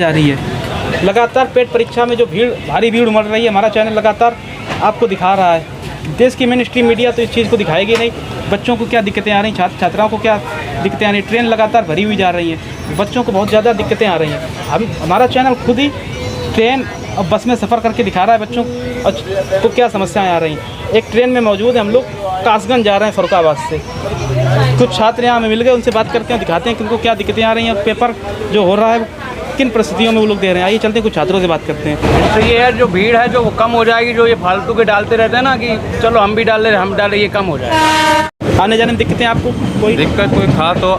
जा रही है। लगातार पेट परीक्षा में जो भारी भीड़ उमड़ रही है, हमारा चैनल लगातार आपको दिखा रहा है। देश की मेन स्ट्रीम मीडिया तो इस चीज़ को दिखाएगी नहीं। बच्चों को क्या दिक्कतें आ रही, छात्र छात्राओं को क्या दिक्कतें आ रही। ट्रेन लगातार भरी हुई जा रही है, बच्चों को बहुत ज़्यादा दिक्कतें आ रही हैं। हमारा चैनल खुद ही ट्रेन और बस में सफ़र करके दिखा रहा है बच्चों को क्या समस्याएं आ रही हैं। एक ट्रेन में मौजूद है, हम लोग कासगंज जा रहे हैं फर्रुखाबाद से। कुछ छात्र यहाँ में मिल गए, उनसे बात करते हैं, दिखाते हैं कि उनको क्या दिक्कतें आ रही हैं। पेपर जो हो रहा है किन परिस्थितियों में वो लोग दे रहे हैं। आइए चलते हैं, कुछ छात्रों से बात करते हैं। तो ये है जो भीड़ है जो वो कम हो जाएगी। जो ये फालतू के डालते रहते हैं ना कि चलो हम भी डाल रहे हम डाल रहे, ये कम हो जाएगा। आने जाने में दिक्कतें आपको कोई दिक्कत कोई खास तो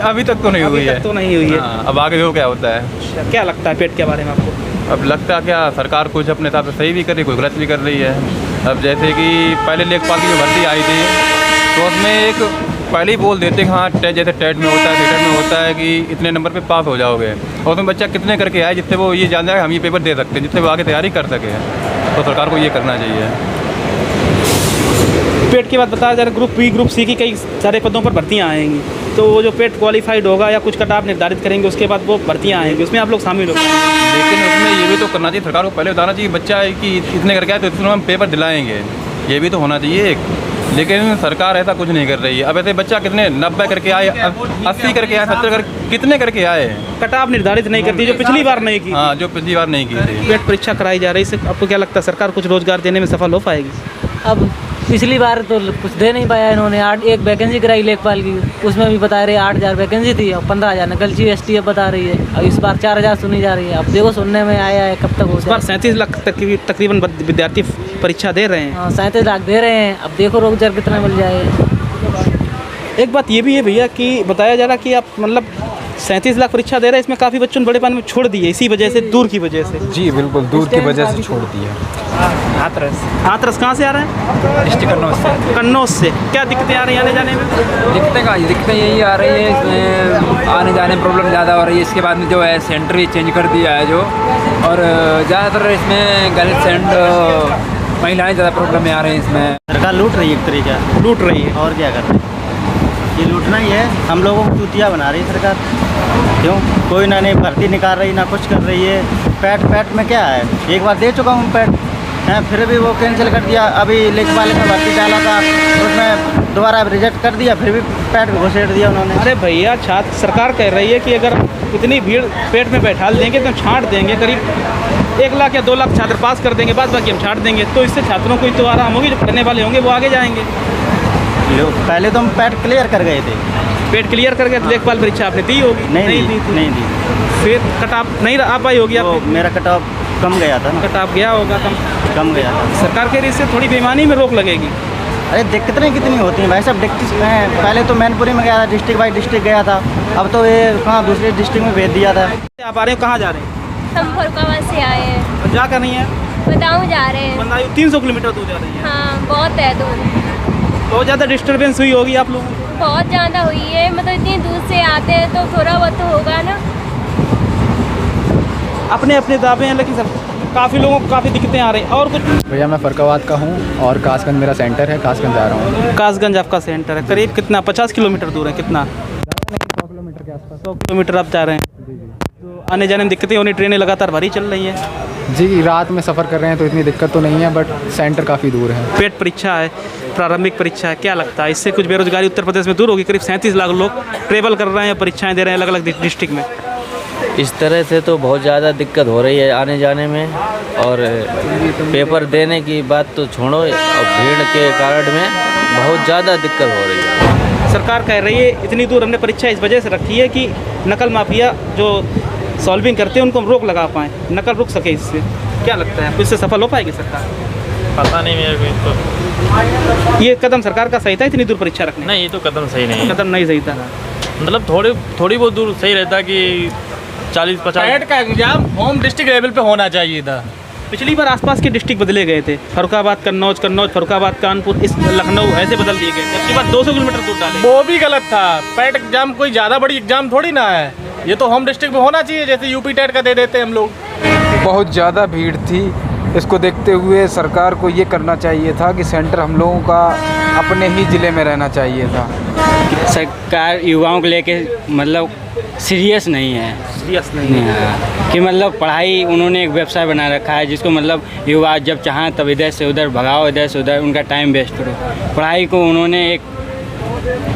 अभी तक तो नहीं हुई है। तो नहीं हुई है। अब आगे जो क्या होता है। क्या लगता है पेट के बारे में आपको? अब लगता क्या, सरकार कुछ अपने हिसाब से सही भी कर रही, कोई गलत भी कर रही है। अब जैसे कि पहले लेखपाल की जो भर्ती आई थी तो उसमें एक पहले ही बोल देते हैं कि हाँ जैसे टेट में होता है, थिएटर में होता है कि इतने नंबर पे पास हो जाओगे, और उसमें बच्चा कितने करके आए जिससे वो ये जान जाए हम ये पेपर दे सकते हैं, जिससे वो आगे तैयारी कर सके। तो सरकार को ये करना चाहिए। पेट की बात बताया जा रहा है, ग्रुप बी ग्रुप सी की कई सारे पदों पर भर्तियाँ आएंगी, तो वो जो पेट क्वालिफाइड होगा या कुछ कट ऑफ निर्धारित करेंगे, उसके बाद वो भर्तियाँ आएंगी, उसमें आप लोग शामिल हो। लेकिन उसमें ये भी तो करना चाहिए, सरकार को पहले बताना चाहिए बच्चा है कि इतने करके आए तो इसमें हम पेपर दिलाएंगे, ये भी तो होना चाहिए एक। लेकिन सरकार ऐसा कुछ नहीं कर रही है। अब ऐसे बच्चा कितने 90 करके आए, 80 करके आए, 70 करके कितने करके आए। कट ऑफ निर्धारित नहीं करती, जो पिछली बार नहीं की। हाँ, जो पिछली बार नहीं की थी। पेट परीक्षा कराई जा रही है, इससे आपको क्या लगता है सरकार कुछ रोजगार देने में सफल हो पाएगी? अब पिछली बार तो कुछ दे नहीं पाया इन्होंने। 8 वैकेंसी कराई लेखपाल की, उसमें भी बता रहे 8000 वैकेंसी थी और 15000 निकल ची STF बता रही है। अब इस बार 4000 सुनी जा रही है। अब देखो सुनने में आया है, कब तक हो इस बार 37 लाख तकरीबन विद्यार्थी परीक्षा दे रहे हैं। हाँ 37 लाख दे रहे हैं। अब देखो रोजगार कितना मिल जाए। एक बात ये भी है भैया कि बताया जा रहा कि आप मतलब 37 लाख परीक्षा दे रहे हैं, इसमें काफ़ी बच्चों ने बड़े पानी में छोड़ दिए इसी वजह से, दूर की वजह से। जी बिल्कुल, दूर की वजह से छोड़ दिया। हाथरस कहाँ से आ रहे हैं? डिस्ट्रिक्ट कन्नौज से। क्या दिक्कतें आ रही हैं आने जाने में? दिक्कतें यही आ रही है, इसमें आने जाने में प्रॉब्लम ज़्यादा हो रही है। इसके बाद में जो है सेंटर भी चेंज कर दिया है जो, और ज़्यादातर इसमें गर्ल्स एंड महिलाएँ ज़्यादा प्रॉब्लम में आ रही हैं इसमें। सरकार लूट रही है, एक तरीका लूट रही है। और क्या कर रही है? ये लूटना ही है। हम लोगों को चूतिया बना रही है सरकार। क्यों कोई ना नहीं भर्ती निकाल रही, ना कुछ कर रही है। पैट में क्या है, एक बार दे चुका हूँ पैट है, फिर भी वो कैंसिल कर दिया। अभी लेखपाल में भर्ती डाला था, उसमें दोबारा रिजेक्ट कर दिया, फिर भी पैट घुसेड़ दिया उन्होंने। अरे भैया, छात्र सरकार कह रही है कि अगर इतनी भीड़ पेट में बैठा देंगे तो छांट देंगे, करीब 1 लाख या 2 लाख छात्र पास कर देंगे, बाद बाकी हम छांट देंगे। तो इससे छात्रों को तो आराम होगी, जो पढ़ने वाले होंगे वो आगे जाएंगे। पहले तो हम पैट क्लियर कर गए थे। पेट क्लियर कर गए तो लेखपाल परीक्षा आपने दी होगी? नहीं दी। फिर कट ऑफ नहीं आ पाई होगी आप? मेरा कट ऑफ कम गया था ना। कट ऑफ गया होगा कम गया था। सरकार कह रही है इससे थोड़ी बेईमानी में रोक लगेगी। अरे दिक्कतें कितनी होती हैं भाई साहब। डिस्ट्रिक्ट में पहले तो मैनपुरी में गया था, डिस्ट्रिक्ट बाई डिस्ट्रिक्ट गया था, अब तो ये कहाँ दूसरे डिस्ट्रिक्ट में भेज दिया था। आप आ रहे हो, कहाँ जा रहे हैं? हम फर्रुखाबाद से आए हैं। और जा कर नहीं है? बताऊँ जा रहे हैं। बंदायूं 300 किलोमीटर दूर जा रही है। हाँ बहुत है दूर। बहुत ज़्यादा डिस्टर्बेंस हुई होगी आप लोगों को? बहुत ज़्यादा हुई है, मतलब इतनी दूर से आते हैं तो थोड़ा बहुत तो होगा ना। अपने अपने दावे हैं, लेकिन सर काफ़ी लोगों को काफ़ी दिक्कतें आ रही हैं। और कुछ? भैया मैं फर्रुखाबाद का हूँ और कासगंज मेरा सेंटर है, कासगंज जा रहा हूँ। कासगंज आपका सेंटर है, करीब कितना 50 किलोमीटर दूर है? कितना? 100 किलोमीटर के आसपास। 100 किलोमीटर आप जा रहे हैं। तो आने जाने में दिक्कतें होनी, ट्रेनें लगातार भरी चल रही हैं। जी रात में सफ़र कर रहे हैं तो इतनी दिक्कत तो नहीं है, बट सेंटर काफ़ी दूर है। पेट परीक्षा है, प्रारंभिक परीक्षा है, क्या लगता है इससे कुछ बेरोजगारी उत्तर प्रदेश में दूर होगी? करीब 37 लाख लोग ट्रेवल कर रहे हैं, परीक्षाएं दे रहे हैं अलग अलग डिस्ट्रिक्ट में। इस तरह से तो बहुत ज़्यादा दिक्कत हो रही है आने जाने में, और पेपर देने की बात तो छोड़ो, और भीड़ के कारण में बहुत ज़्यादा दिक्कत हो रही है। सरकार कह रही है इतनी दूर हमने परीक्षा इस वजह से रखी है कि नकल माफिया जो सॉल्विंग करते हैं उनको हम रोक लगा पाएँ, नकल रुक सके। इससे क्या लगता है आपको, इससे सफल हो पाएगी सरकार? पता नहीं मेरे को तो। ये कदम सरकार का सही था इतनी दूर परीक्षा रखने? नहीं, ये तो कदम सही नहीं है। कदम नहीं सही था, मतलब थोड़ी बहुत दूर सही रहता कि 40-50। पैट का एग्जाम होम डिस्ट्रिक्ट लेवल पे होना चाहिए था। पिछली बार आसपास के डिस्ट्रिक्ट बदले गए थे, फर्रुखाबाद कन्नौज फर्रुखाबाद कानपुर, इस लखनऊ ऐसे बदल दिए गए थे। अब की बार 200 किलोमीटर दूर डाले। वो भी गलत था। पैट एग्जाम कोई ज़्यादा बड़ी एग्जाम थोड़ी ना है, ये तो होम डिस्ट्रिक्ट में होना चाहिए, जैसे यूपी टेट का दे देते हैं हम लोग। बहुत ज़्यादा भीड़ थी, इसको देखते हुए सरकार को ये करना चाहिए था कि सेंटर हम लोगों का अपने ही ज़िले में रहना चाहिए था। सरकार युवाओं को लेके मतलब सीरियस नहीं है। सीरियस नहीं है कि मतलब पढ़ाई उन्होंने एक व्यवसाय बना रखा है, जिसको मतलब युवा जब चाहें तब इधर से उधर भगाओ, इधर से उधर उनका टाइम वेस्ट करो। पढ़ाई को उन्होंने एक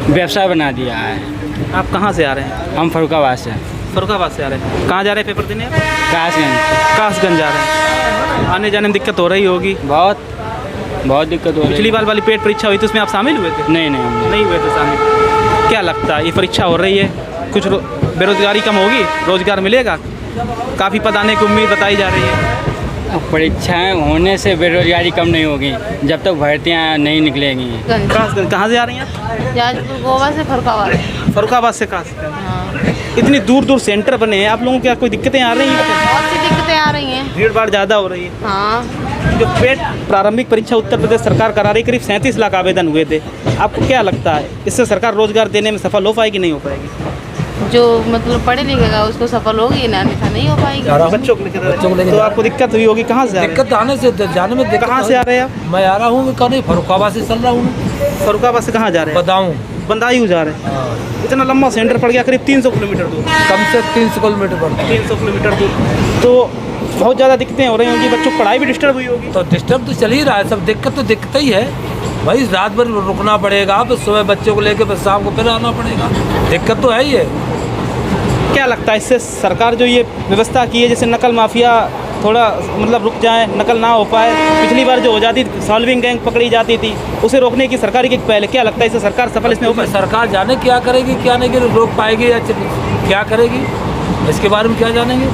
व्यवसाय बना दिया है। आप कहाँ से आ रहे हैं? हम फरुखाबाद से। फरुखाबाद से आ रहे हैं। कहाँ जा रहे हैं पेपर देने आप? कासगंज। कासगंज जा रहे हैं। आने जाने में दिक्कत हो रही होगी? बहुत दिक्कत हो रही है। पिछली बार वाली पेट परीक्षा हुई थी उसमें आप शामिल हुए थे? नहीं हम नहीं हुए थे शामिल। क्या लगता है ये परीक्षा हो रही है, कुछ बेरोजगारी कम होगी, रोजगार मिलेगा? काफ़ी पद आने की उम्मीद बताई जा रही है। परीक्षाएं होने से बेरोजगारी कम नहीं होगी जब तक भर्तियां नहीं निकलेंगी। कहाँ से आ रही हैं आप? जाजपुर गोवा से फरुखाबाद। फरुखाबाद से कासगंज। हाँ, इतनी दूर दूर सेंटर बने हैं, आप लोगों को क्या कोई दिक्कतें आ रही हैं? बहुत सी दिक्कतें आ रही हैं। भीड़ भाड़ ज़्यादा हो रही है। हाँ, जो पेट प्रारंभिक परीक्षा उत्तर प्रदेश सरकार करा रही, करीब 37 लाख आवेदन हुए थे। आपको क्या लगता है इससे सरकार रोजगार देने में सफल हो पाएगी, नहीं हो पाएगी? जो मतलब पढ़े लिखेगा उसको सफल होगी ना, अन्यथा नहीं हो पाएगी। बच्चों को लेकर तो आपको दिक्कत हुई होगी। कहाँ से आ रहे हैं? दिक्कत आने से जाने में दिक्कत। कहाँ से आ रहे हैं आप? मैं आ रहा हूँ कहीं फरुखाबाद से चल रहा हूँ। फरुखाबाद से कहाँ जा रहे हैं? बताऊँ बंदायूं जा रहे हैं। इतना लंबा सेंटर पड़ गया, करीब 300 किलोमीटर दूर। कम से 300 किलोमीटर पर। 300 किलोमीटर दूर तो बहुत ज़्यादा दिक्कतें हो रही होंगी, बच्चों की पढ़ाई भी डिस्टर्ब हुई होगी। तो डिस्टर्ब तो चल ही रहा है, सब दिक्कत तो दिक्कत ही है भाई। रात भर रुकना पड़ेगा, फिर सुबह बच्चों को लेकर फिर शाम को फिर आना पड़ेगा, दिक्कत तो है ही है। क्या लगता है इससे सरकार जो ये व्यवस्था की है, जैसे नकल माफिया थोड़ा मतलब रुक जाए, नकल ना हो पाए? पिछली बार जो हो जाती सॉल्विंग गैंग पकड़ी जाती थी, उसे रोकने की सरकार की पहले क्या लगता है इससे सरकार सफल इसमें हो पाए? सरकार जाने क्या करेगी, क्या नहीं रोक पाएगी या क्या करेगी, इसके बारे में क्या जानेंगे।